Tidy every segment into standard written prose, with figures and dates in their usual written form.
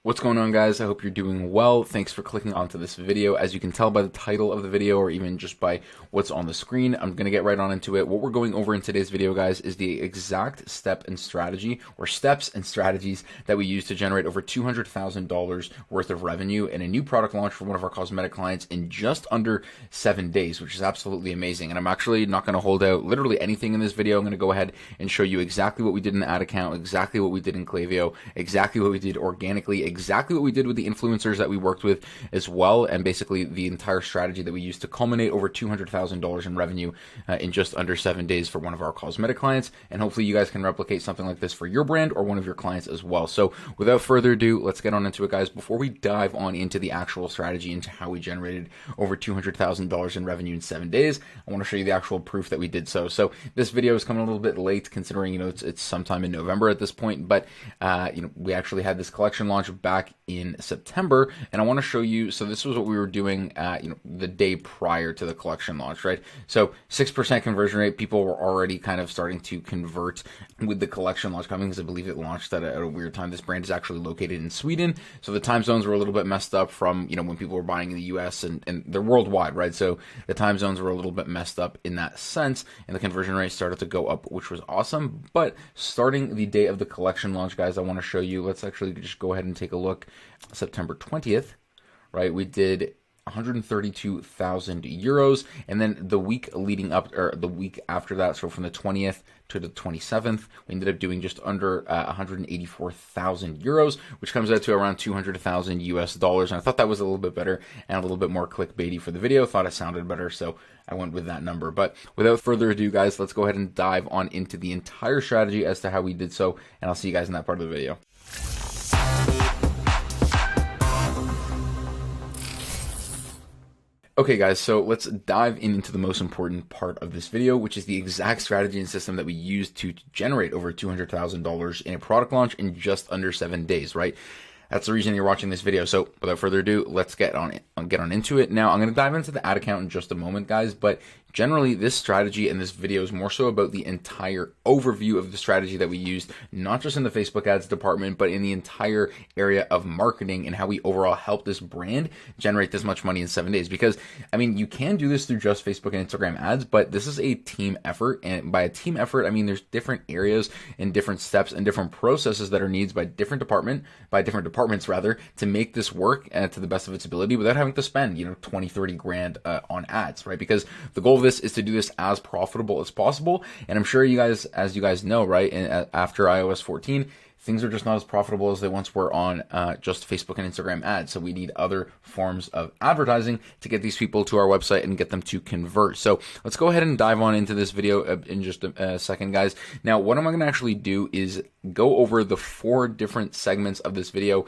What's going on, guys? I hope you're doing well. Thanks for clicking onto this video. As you can tell by the title of the video, or even just by what's on the screen, I'm going to get right on into it. What we're going over in today's video, guys, is the exact steps and strategies that we use to generate over $200,000 worth of revenue in a new product launch for one of our cosmetic clients in just under 7 days, which is absolutely amazing. And I'm actually not going to hold out literally anything in this video. I'm going to go ahead and show you exactly what we did in the ad account, exactly what we did in Klaviyo, exactly what we did organically, exactly what we did with the influencers that we worked with as well, and basically the entire strategy that we used to culminate over $200,000 in revenue in just under 7 days for one of our cosmetic clients. And hopefully you guys can replicate something like this for your brand or one of your clients as well. So without further ado, let's get on into it, guys. Before we dive on into the actual strategy, into how we generated over $200,000 in revenue in 7 days, I want to show you the actual proof that we did so. So this video is coming a little bit late, considering it's sometime in November at this point, but we actually had this collection launch back in September, and I want to show you. So this was what we were doing the day prior to the collection launch, right? So 6% conversion rate. People were already kind of starting to convert with the collection launch coming, because I believe it launched at a weird time. This brand is actually located in Sweden, so the time zones were a little bit messed up from when people were buying in the US, and they're worldwide, right? So the time zones were a little bit messed up in that sense, and the conversion rate started to go up, which was awesome. But starting the day of the collection launch, guys, I want to show you. Let's actually just go ahead and take a look. September 20th, right? We did 132,000 euros, and then the week leading up, or the week after that, so from the 20th to the 27th, we ended up doing just under 184,000 euros, which comes out to around 200,000 US dollars. And I thought that was a little bit better and a little bit more clickbaity for the video. Thought it sounded better, so I went with that number. But without further ado, guys, let's go ahead and dive on into the entire strategy as to how we did so, and I'll see you guys in that part of the video. Okay, guys, so let's dive into the most important part of this video, which is the exact strategy and system that we used to generate over $200,000 in a product launch in just under 7 days, right? That's the reason you're watching this video. So without further ado, let's get on into it. Now, I'm going to dive into the ad account in just a moment, guys, but generally this strategy and this video is more so about the entire overview of the strategy that we used, not just in the Facebook ads department, but in the entire area of marketing, and how we overall help this brand generate this much money in 7 days. Because, I mean, you can do this through just Facebook and Instagram ads, but this is a team effort. And by a team effort, I mean, there's different areas and different steps and different processes that are needs by different departments rather, to make this work to the best of its ability without having to spend, 20, 30 grand on ads, right? Because the goal of this is to do this as profitable as possible. And I'm sure you guys, as you guys know, right, after iOS 14, things are just not as profitable as they once were on just Facebook and Instagram ads. So we need other forms of advertising to get these people to our website and get them to convert. So let's go ahead and dive on into this video in just a second, guys. Now, what I'm going to actually do is go over the 4 different segments of this video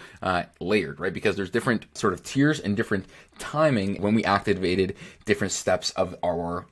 layered, right? Because there's different sort of tiers and different timing when we activated different steps of our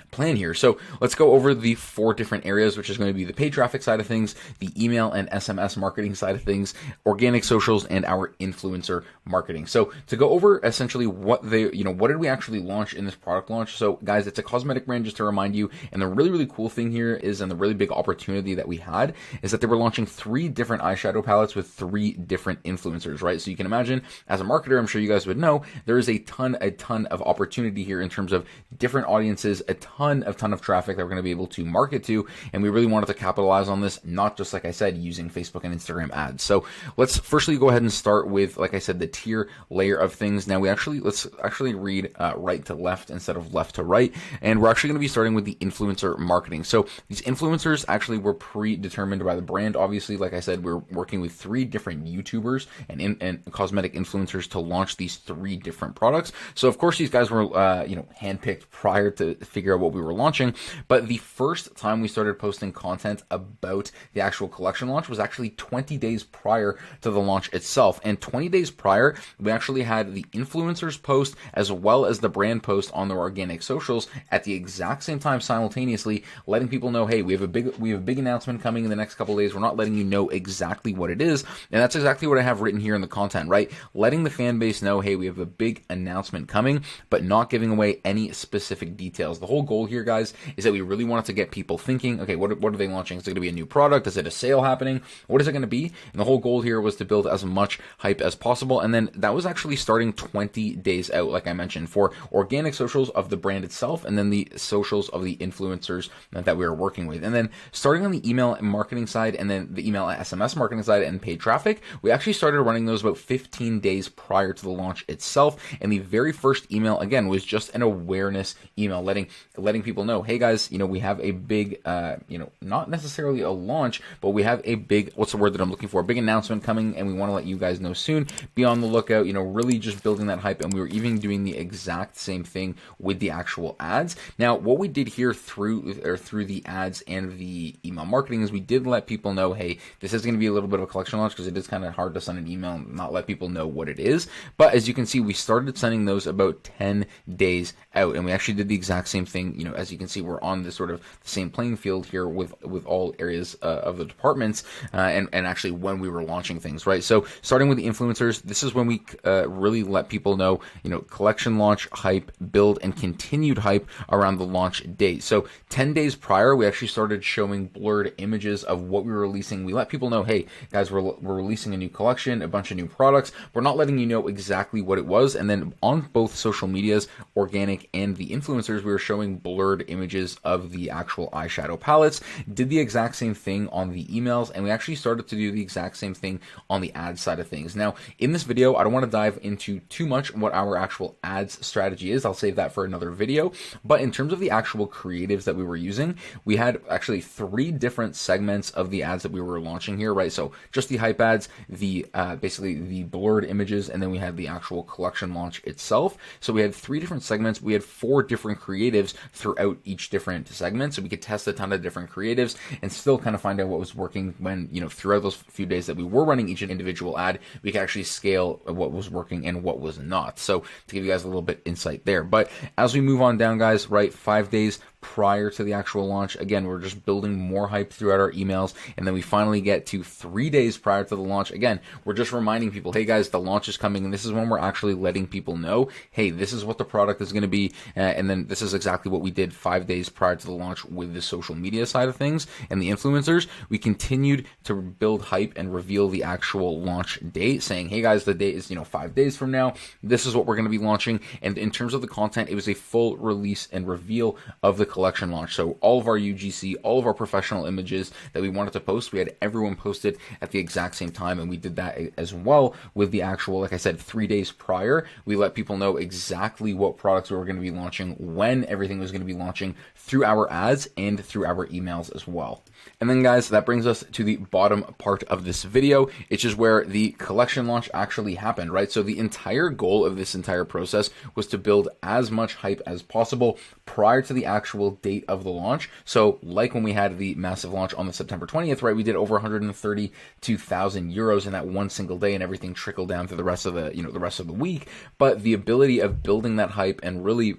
plan here. So let's go over the 4 different areas, which is going to be the paid traffic side of things, the email and SMS marketing side of things, organic socials, and our influencer marketing. So to go over essentially what did we actually launch in this product launch? So guys, it's a cosmetic brand, just to remind you. And the really, really cool thing here is, and the really big opportunity that we had, is that they were launching 3 different eyeshadow palettes with 3 different influencers, right? So you can imagine, as a marketer, I'm sure you guys would know, there is a ton of opportunity here in terms of different audiences, a ton of traffic that we're going to be able to market to, and we really wanted to capitalize on this, not just, like I said, using Facebook and Instagram ads. So let's firstly go ahead and start with, like I said, the tier layer of things. Now let's actually read right to left instead of left to right, and we're actually going to be starting with the influencer marketing. So these influencers actually were predetermined by the brand. Obviously, like I said, we're working with 3 different YouTubers and cosmetic influencers to launch these 3 different products. So of course these guys were handpicked prior to figure out what we were launching. But the first time we started posting content about the actual collection launch was actually 20 days prior to the launch itself. And 20 days prior, we actually had the influencers post as well as the brand post on their organic socials at the exact same time, simultaneously, letting people know, hey, we have a big announcement coming in the next couple of days. We're not letting you know exactly what it is. And that's exactly what I have written here in the content, right? Letting the fan base know, hey, we have a big announcement coming, but not giving away any specific details. The whole whole goal here, guys, is that we really wanted to get people thinking, okay, what are they launching? Is it going to be a new product? Is it a sale happening? What is it going to be? And the whole goal here was to build as much hype as possible. And then that was actually starting 20 days out, like I mentioned, for organic socials of the brand itself, and then the socials of the influencers that we were working with. And then starting on the email marketing side, and then the email SMS marketing side and paid traffic, we actually started running those about 15 days prior to the launch itself. And the very first email, again, was just an awareness email, letting people know, hey guys, we have a big, not necessarily a launch, but we have a big, what's the word that I'm looking for? A big announcement coming, and we want to let you guys know soon. Be on the lookout, really just building that hype. And we were even doing the exact same thing with the actual ads. Now, what we did here through the ads and the email marketing is we did let people know, hey, this is going to be a little bit of a collection launch, because it is kind of hard to send an email and not let people know what it is. But as you can see, we started sending those about 10 days out, and we actually did the exact same thing. As you can see, we're on this sort of the same playing field here with all areas of the departments, and actually when we were launching things, right? So starting with the influencers, this is when we really let people know, collection launch hype, build and continued hype around the launch date. So 10 days prior, we actually started showing blurred images of what we were releasing. We let people know, hey guys, we're releasing a new collection, a bunch of new products. We're not letting you know exactly what it was. And then on both social medias, organic and the influencers, we were showing blurred images of the actual eyeshadow palettes. Did the exact same thing on the emails, and we actually started to do the exact same thing on the ad side of things. Now, in this video, I don't want to dive into too much what our actual ads strategy is. I'll save that for another video. But in terms of the actual creatives that we were using, we had actually 3 different segments of the ads that we were launching here, right? So just the hype ads, the basically the blurred images, and then we had the actual collection launch itself. So we had 3 different segments. We had 4 different creatives throughout each different segment, so we could test a ton of different creatives and still kind of find out what was working when, throughout those few days that we were running each individual ad, we could actually scale what was working and what was not. So to give you guys a little bit insight there. But as we move on down, guys, right, 5 days prior to the actual launch, again, we're just building more hype throughout our emails, and then we finally get to 3 days prior to the launch. Again, we're just reminding people, hey guys, the launch is coming, and this is when we're actually letting people know, hey, this is what the product is going to be, and then this is exactly what we did 5 days prior to the launch with the social media side of things and the influencers. We continued to build hype and reveal the actual launch date, saying, hey guys, the date is 5 days from now. This is what we're going to be launching. And in terms of the content, it was a full release and reveal of the collection launch. So all of our UGC, all of our professional images that we wanted to post, we had everyone posted at the exact same time. And we did that as well with the actual, like I said, 3 days prior. We let people know exactly what products we were going to be launching, when everything was going to be launching, through our ads and through our emails as well. And then, guys, that brings us to the bottom part of this video, which is where the collection launch actually happened, right? So the entire goal of this entire process was to build as much hype as possible prior to the actual date of the launch. So like when we had the massive launch on the September 20th, right, we did over 132,000 euros in that one single day, and everything trickled down through the rest of the week. But the ability of building that hype and really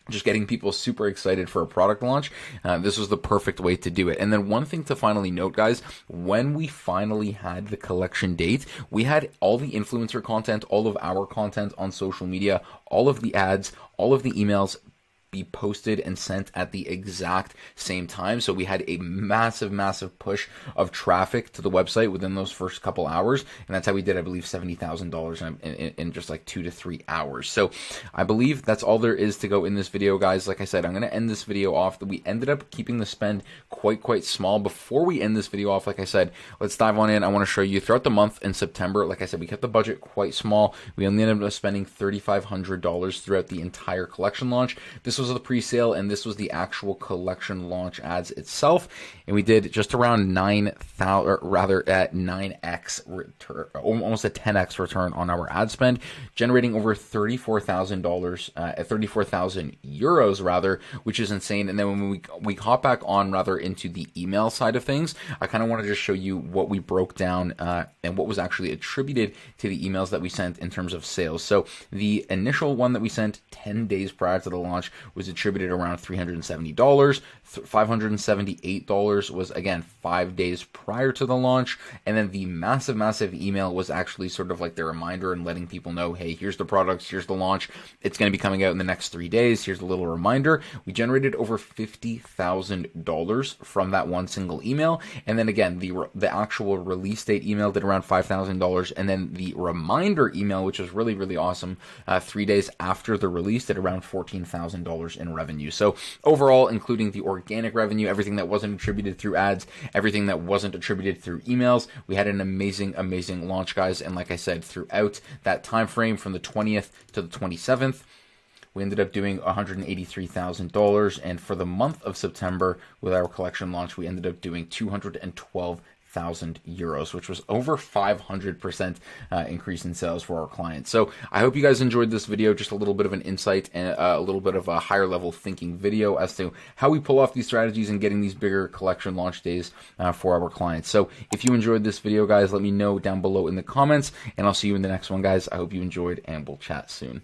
just getting people super excited for a product launch, this was the perfect way to do it. And then one thing to finally note, guys, when we finally had the collection date, we had all the influencer content, all of our content on social media, all of the ads, all of the emails be posted and sent at the exact same time. So we had a massive push of traffic to the website within those first couple hours, and that's how we did, I believe, $70,000 in just like 2 to 3 hours. So I believe that's all there is to go in this video, guys. Like I said, I'm going to end this video off. We ended up keeping the spend quite small. Before we end this video off, like I said, let's dive on in. I want to show you throughout the month in September. Like I said, we kept the budget quite small. We only ended up spending $3,500 throughout the entire collection launch. This was the pre-sale, and this was the actual collection launch ads itself, and we did just around 9,000, or rather at 9x return, almost a 10x return on our ad spend, generating over $34,000 at 34,000 euros rather, which is insane. And then when we hop back on rather into the email side of things, I kind of want to just show you what we broke down and what was actually attributed to the emails that we sent in terms of sales. So the initial one that we sent 10 days prior to the launch was attributed around $370. $578 was, again, 5 days prior to the launch. And then the massive email was actually sort of like the reminder and letting people know, hey, here's the products, here's the launch. It's going to be coming out in the next 3 days. Here's a little reminder. We generated over $50,000 from that one single email. And then again, the actual release date email did around $5,000. And then the reminder email, which was really awesome, 3 days after the release, did around $14,000 in revenue. So overall, including the organic revenue, everything that wasn't attributed through ads, everything that wasn't attributed through emails, we had an amazing launch, guys. And like I said, throughout that time frame from the 20th to the 27th, we ended up doing $183,000. And for the month of September, with our collection launch, we ended up doing €212,000, which was over 500% increase in sales for our clients. So I hope you guys enjoyed this video, just a little bit of an insight and a little bit of a higher level thinking video as to how we pull off these strategies and getting these bigger collection launch days for our clients. So if you enjoyed this video, guys, let me know down below in the comments, and I'll see you in the next one, guys. I hope you enjoyed, and we'll chat soon.